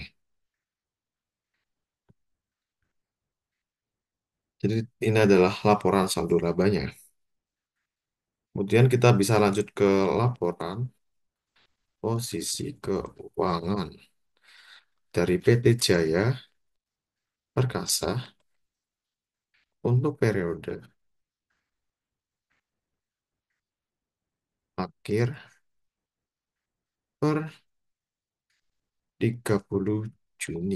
Jadi ini adalah laporan saldo labanya. Kemudian kita bisa lanjut ke laporan posisi keuangan. dari PT Jaya Perkasa untuk periode akhir per 30 Juni.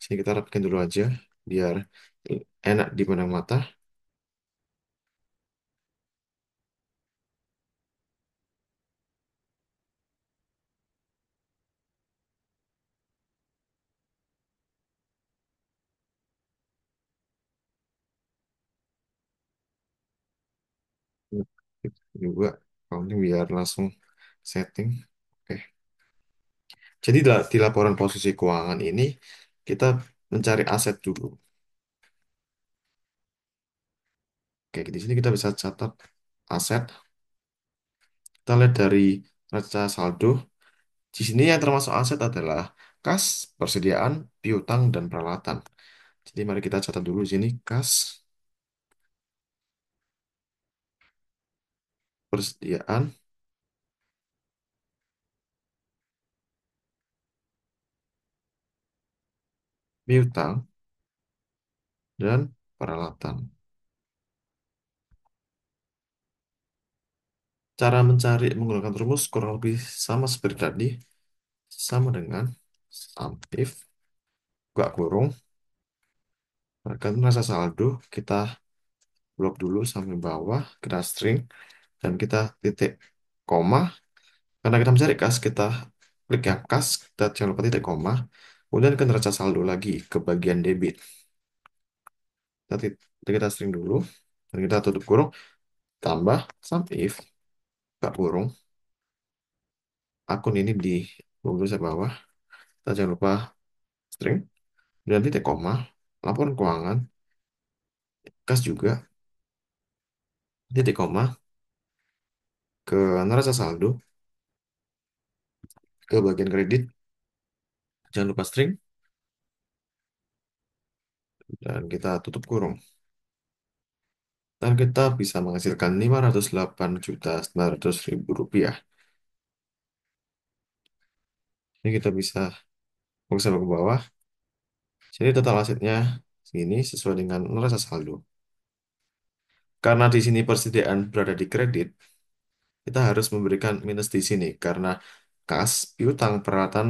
Sini kita rapikan dulu aja biar enak dipandang mata. Juga counting biar langsung setting. Oke. Jadi di laporan posisi keuangan ini kita mencari aset dulu. Oke, di sini kita bisa catat aset. Kita lihat dari neraca saldo. Di sini yang termasuk aset adalah kas, persediaan, piutang, dan peralatan. Jadi mari kita catat dulu di sini kas, persediaan, piutang, dan peralatan. Cara mencari menggunakan rumus kurang lebih sama seperti tadi, sama dengan sum if, buka kurung, berikan rasa saldo, kita blok dulu sampai bawah, kita string, dan kita titik koma. Karena kita mencari kas, kita klik yang kas, kita jangan lupa titik koma, kemudian ke neraca saldo lagi ke bagian debit. Kita string dulu, dan kita tutup kurung, tambah sum if, buka kurung, akun ini di saya bawah, kita jangan lupa string, dan titik koma, laporan keuangan, kas juga, titik koma, ke neraca saldo, ke bagian kredit, jangan lupa string, dan kita tutup kurung. Dan kita bisa menghasilkan 508.900.000 rupiah. Ini kita bisa fokus ke bawah. Jadi total asetnya segini sesuai dengan neraca saldo. Karena di sini persediaan berada di kredit, kita harus memberikan minus di sini karena kas, piutang, peralatan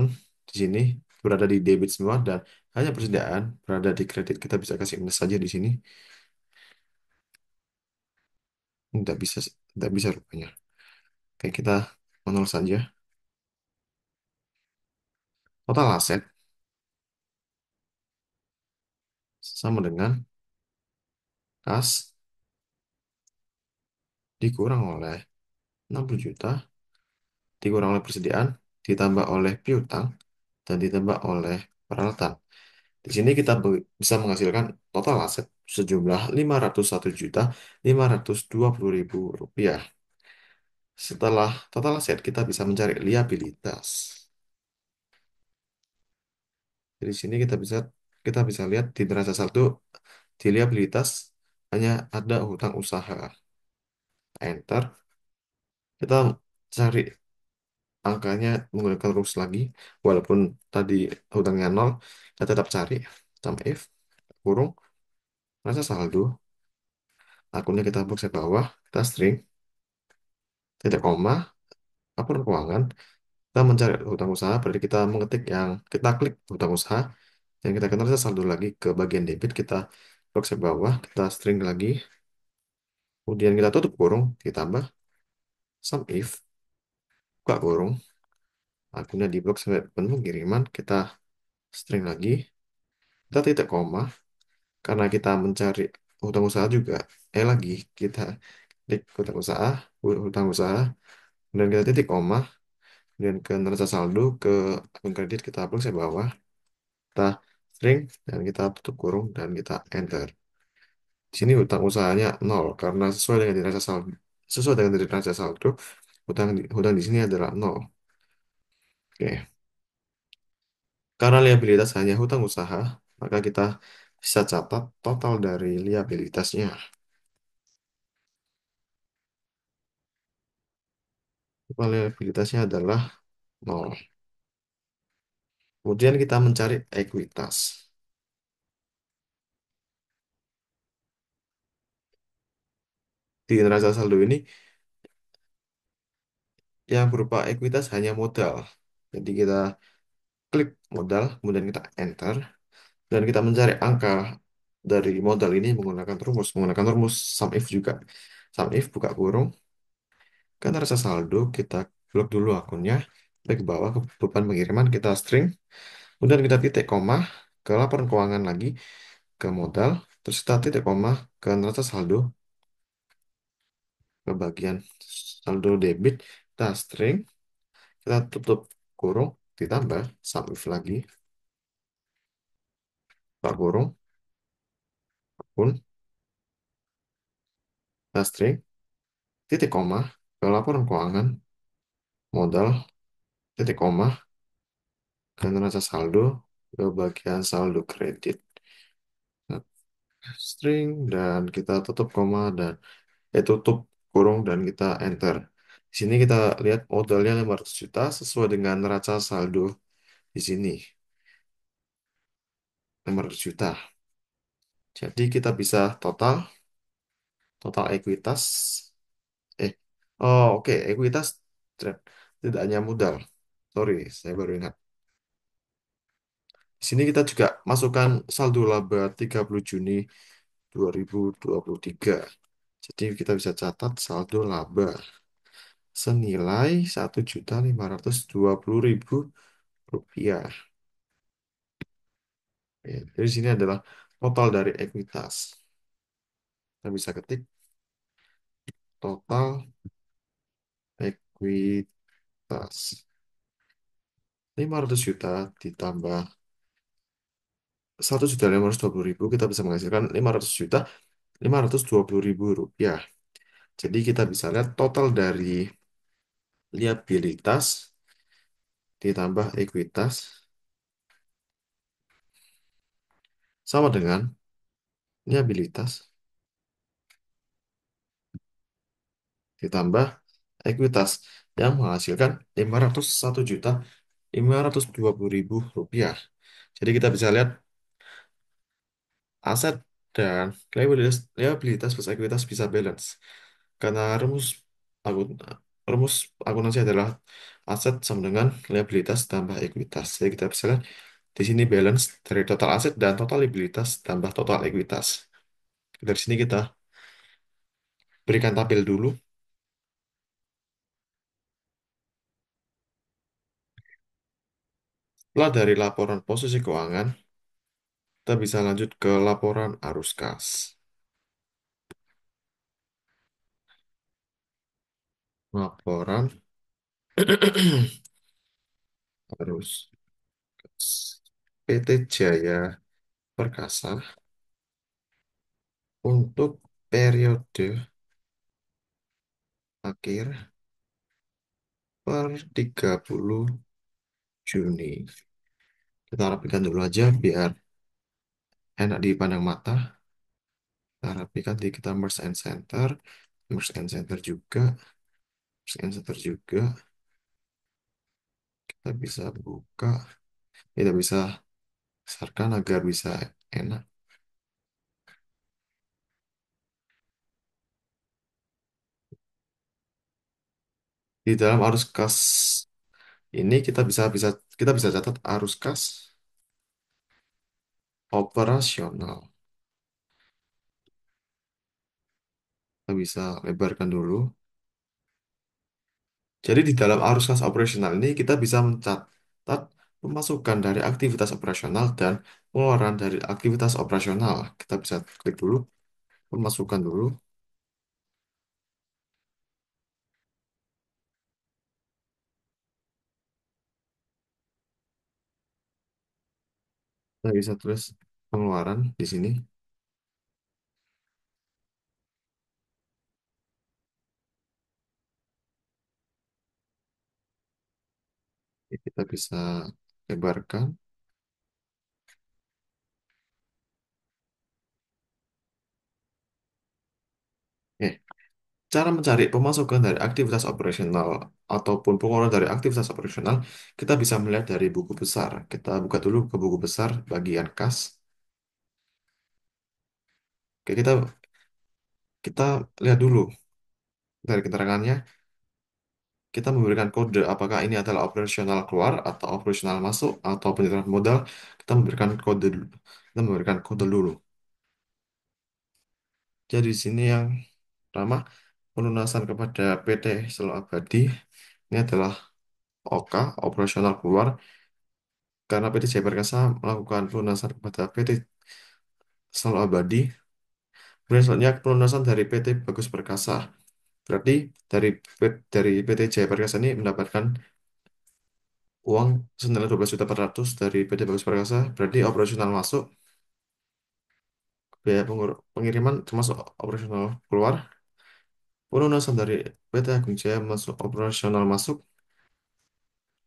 di sini berada di debit semua dan hanya persediaan berada di kredit. Kita bisa kasih minus saja di sini. Tidak bisa, tidak bisa rupanya. Oke, kita menol saja. Total aset sama dengan kas dikurang oleh 60 juta, dikurang oleh persediaan, ditambah oleh piutang, dan ditambah oleh peralatan. Di sini kita bisa menghasilkan total aset sejumlah 501.520.000 rupiah. Setelah total aset, kita bisa mencari liabilitas. Di sini kita bisa lihat di neraca saldo di liabilitas hanya ada hutang usaha. Enter. Kita cari angkanya menggunakan rumus lagi. Walaupun tadi hutangnya nol, kita tetap cari sum if kurung neraca saldo. Akunnya kita box ke bawah, kita string, titik koma, laporan keuangan. Kita mencari hutang usaha, berarti kita mengetik yang kita klik hutang usaha, dan kita kenal saldo lagi ke bagian debit, kita box ke bawah, kita string lagi, kemudian kita tutup kurung, ditambah sum if, buka kurung, akunnya di blok sampai penuh pengiriman, kita string lagi, kita titik koma, karena kita mencari hutang usaha juga, lagi kita klik hutang usaha, dan kita titik koma, dan ke neraca saldo ke akun kredit kita hapus ke bawah, kita string dan kita tutup kurung dan kita enter. Di sini hutang usahanya nol karena sesuai dengan neraca saldo hutang di sini adalah nol. Oke. Karena liabilitas hanya hutang usaha, maka kita bisa catat total dari liabilitasnya. Total liabilitasnya adalah nol. Kemudian kita mencari ekuitas. Di neraca saldo ini yang berupa ekuitas hanya modal. Jadi kita klik modal, kemudian kita enter, dan kita mencari angka dari modal ini menggunakan rumus sum if juga. Sum if buka kurung, ke neraca saldo kita blok dulu akunnya, baik ke bawah ke beban pengiriman kita string, kemudian kita titik koma ke laporan keuangan lagi ke modal, terus kita titik koma ke neraca saldo ke bagian saldo debit, kita string, kita tutup kurung, ditambah sum if lagi, buka kurung, akun, kita string, titik koma ke laporan keuangan modal, titik koma ke neraca saldo ke bagian saldo kredit. Nah, string dan kita tutup koma dan tutup kurung dan kita enter. Di sini kita lihat modalnya 500 juta sesuai dengan neraca saldo di sini 500 juta. Jadi kita bisa total ekuitas eh oh oke ekuitas tidak hanya modal. Sorry, saya baru ingat. Di sini kita juga masukkan saldo laba 30 Juni 2023. Jadi kita bisa catat saldo laba senilai 1.520.000 rupiah. Ya, dari sini adalah total dari ekuitas. Kita bisa ketik total ekuitas 500 juta ditambah 1.520.000 kita bisa menghasilkan 500.520.000 rupiah. Jadi kita bisa lihat total dari liabilitas ditambah ekuitas sama dengan liabilitas ditambah ekuitas yang menghasilkan 501.520.000 rupiah. Jadi kita bisa lihat aset dan liabilitas plus ekuitas bisa balance. Karena akun, rumus akuntansi adalah aset sama dengan liabilitas tambah ekuitas. Jadi kita bisa lihat di sini balance dari total aset dan total liabilitas tambah total ekuitas. Dari sini kita berikan tabel dulu. Setelah dari laporan posisi keuangan, kita bisa lanjut ke laporan arus kas. Laporan arus kas. PT Jaya Perkasa untuk periode akhir per 30 Juni. Kita rapikan dulu aja biar enak dipandang mata. Kita rapikan di kita merge and center. Merge and center juga. Merge and center juga. Kita bisa buka. Kita bisa besarkan agar bisa enak. Di dalam arus kas ini kita bisa catat arus kas operasional. Kita bisa lebarkan dulu. Jadi di dalam arus kas operasional ini kita bisa mencatat pemasukan dari aktivitas operasional dan pengeluaran dari aktivitas operasional. Kita bisa klik dulu, pemasukan dulu. Kita bisa tulis pengeluaran di sini. Kita bisa lebarkan. Oke, Cara mencari pemasukan dari aktivitas operasional ataupun pengeluaran dari aktivitas operasional, kita bisa melihat dari buku besar. Kita buka dulu ke buku besar bagian kas. Oke, kita lihat dulu dari keterangannya. Kita memberikan kode apakah ini adalah operasional keluar atau operasional masuk atau penyetoran modal. Kita memberikan kode dulu. Kita memberikan kode dulu. Jadi di sini yang pertama pelunasan kepada PT Selo Abadi ini adalah OK, operasional keluar, karena PT Jaya Perkasa melakukan pelunasan kepada PT Selo Abadi. Kemudian selanjutnya pelunasan dari PT Bagus Perkasa. Berarti dari PT Jaya Perkasa ini mendapatkan uang senilai 12.400.000 dari PT Bagus Perkasa. Berarti operasional masuk, biaya pengiriman termasuk operasional keluar. Pelunasan dari PT Agung Jaya masuk operasional masuk.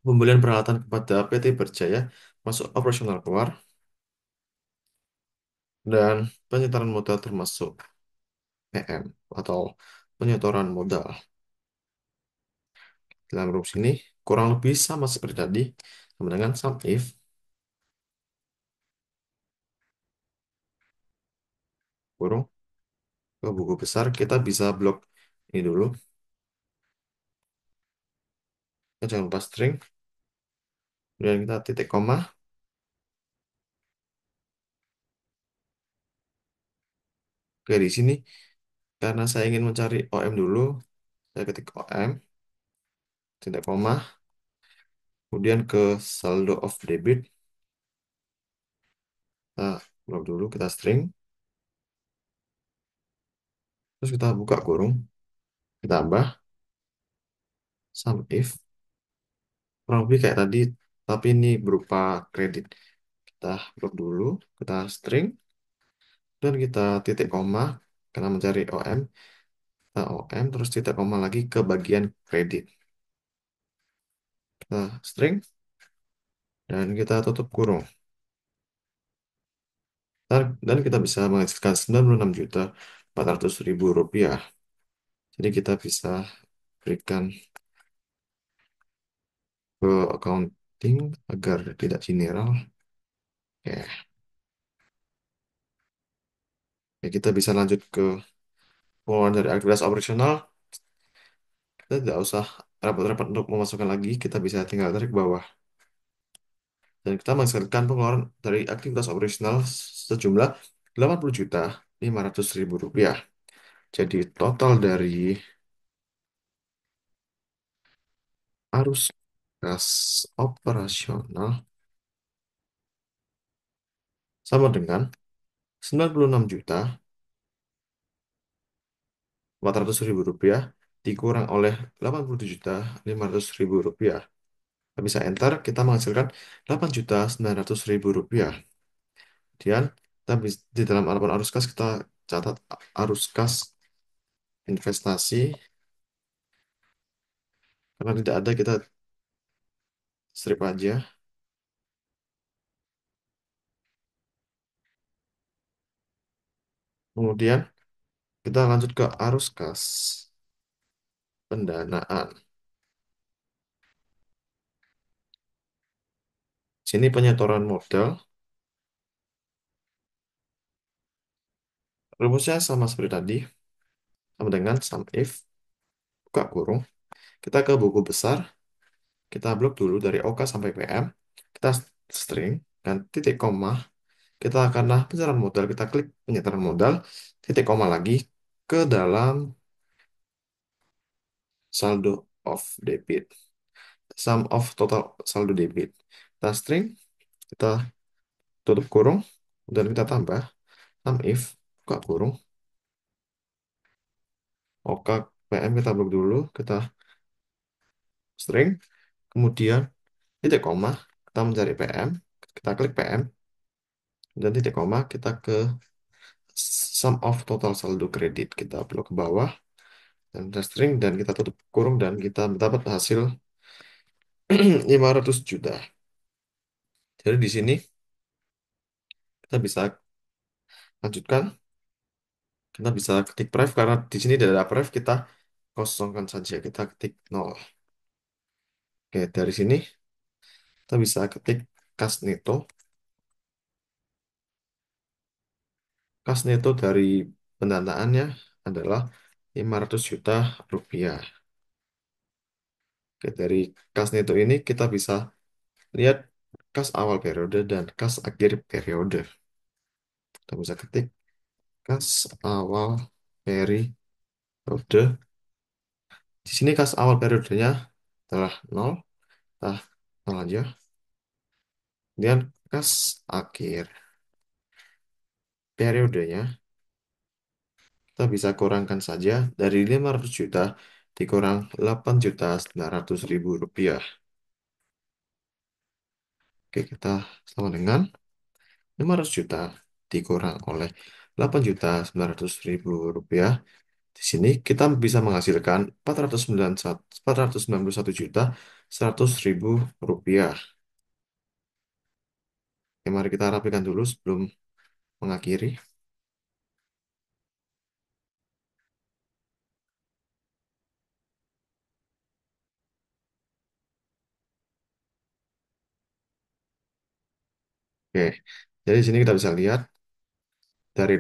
Pembelian peralatan kepada PT Berjaya masuk operasional keluar. Dan penyetoran modal termasuk PM atau penyetoran modal. Dalam rumus ini kurang lebih sama seperti tadi, sama dengan sum if, kurung ke buku besar. Kita bisa blok ini dulu. Kita jangan lupa string. Kemudian kita titik koma. Oke, di sini karena saya ingin mencari OM dulu, saya ketik OM, titik koma, kemudian ke saldo of debit, kita blok dulu, kita string, terus kita buka kurung, kita tambah sum if, kurang lebih kayak tadi, tapi ini berupa kredit. Kita blok dulu, kita string, dan kita titik koma, karena mencari OM, kita OM, terus titik koma lagi ke bagian kredit. Kita string, dan kita tutup kurung. Dan kita bisa menghasilkan 96.400.000 rupiah. Jadi kita bisa berikan ke accounting agar tidak general. Oke, ya, kita bisa lanjut ke pengeluaran dari aktivitas operasional. Kita tidak usah repot-repot untuk memasukkan lagi. Kita bisa tinggal tarik ke bawah. Dan kita menghasilkan pengeluaran dari aktivitas operasional sejumlah 80.500.000 rupiah. Jadi total dari arus kas operasional sama dengan 96.400.000 rupiah dikurang oleh 87.500.000 rupiah. Kita bisa enter, kita menghasilkan 8.900.000 rupiah. Kemudian di dalam halaman arus kas kita catat arus kas investasi. Karena tidak ada, kita strip aja. Kemudian kita lanjut ke arus kas pendanaan. Sini penyetoran modal. Rumusnya sama seperti tadi, sama dengan sum if, buka kurung. Kita ke buku besar, kita blok dulu dari OK sampai PM. Kita string dan titik koma. Kita karena penyetoran modal, kita klik penyetoran modal, titik koma lagi ke dalam saldo of debit. Sum of total saldo debit. Kita string, kita tutup kurung, dan kita tambah sum if, buka kurung, OK PM kita blok dulu, kita string, kemudian titik koma, kita mencari PM, kita klik PM, dan titik koma, kita ke sum of total saldo kredit. Kita blok ke bawah, dan kita string, dan kita tutup kurung, dan kita dapat hasil 500 juta. Jadi di sini kita bisa lanjutkan Kita bisa ketik pref karena di sini tidak ada pref, kita kosongkan saja, kita ketik nol. Oke, dari sini kita bisa ketik kas neto. Kas neto dari pendanaannya adalah 500 juta rupiah. Oke, dari kas neto ini kita bisa lihat kas awal periode dan kas akhir periode. Kita bisa ketik kas awal periode. Di sini kas awal periodenya adalah nol. Nah, nol aja. Kemudian kas akhir periodenya kita bisa kurangkan saja dari 500 juta dikurang 8.900.000 rupiah. Oke, kita sama dengan 500 juta dikurang oleh 8.900.000 rupiah. Di sini kita bisa menghasilkan 491 juta 100.000 rupiah. Oke, mari kita rapikan dulu sebelum mengakhiri. Oke, jadi di sini kita bisa lihat dari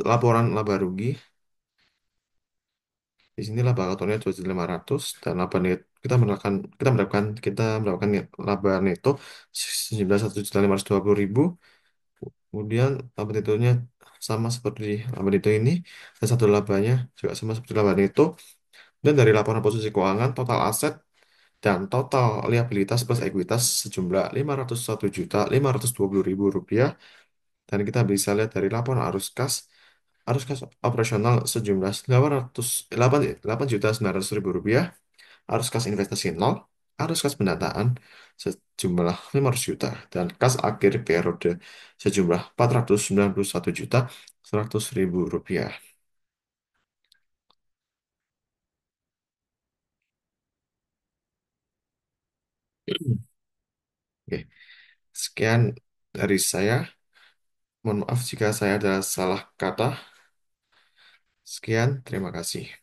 laporan laba rugi. Di sini laba kotornya 2.500 dan kita mendapatkan laba neto sejumlah 1.520.000. Kemudian laba netonya sama seperti laba neto ini dan satu labanya juga sama seperti laba neto. Dan dari laporan posisi keuangan, total aset dan total liabilitas plus ekuitas sejumlah 501.520.000 rupiah. Dan kita bisa lihat dari laporan arus kas operasional sejumlah 8.900.000 rupiah, arus kas investasi nol, arus kas pendataan sejumlah 500 juta, dan kas akhir periode sejumlah 491.100.000 rupiah. Oke, sekian dari saya. Mohon maaf jika saya ada salah kata. Sekian, terima kasih.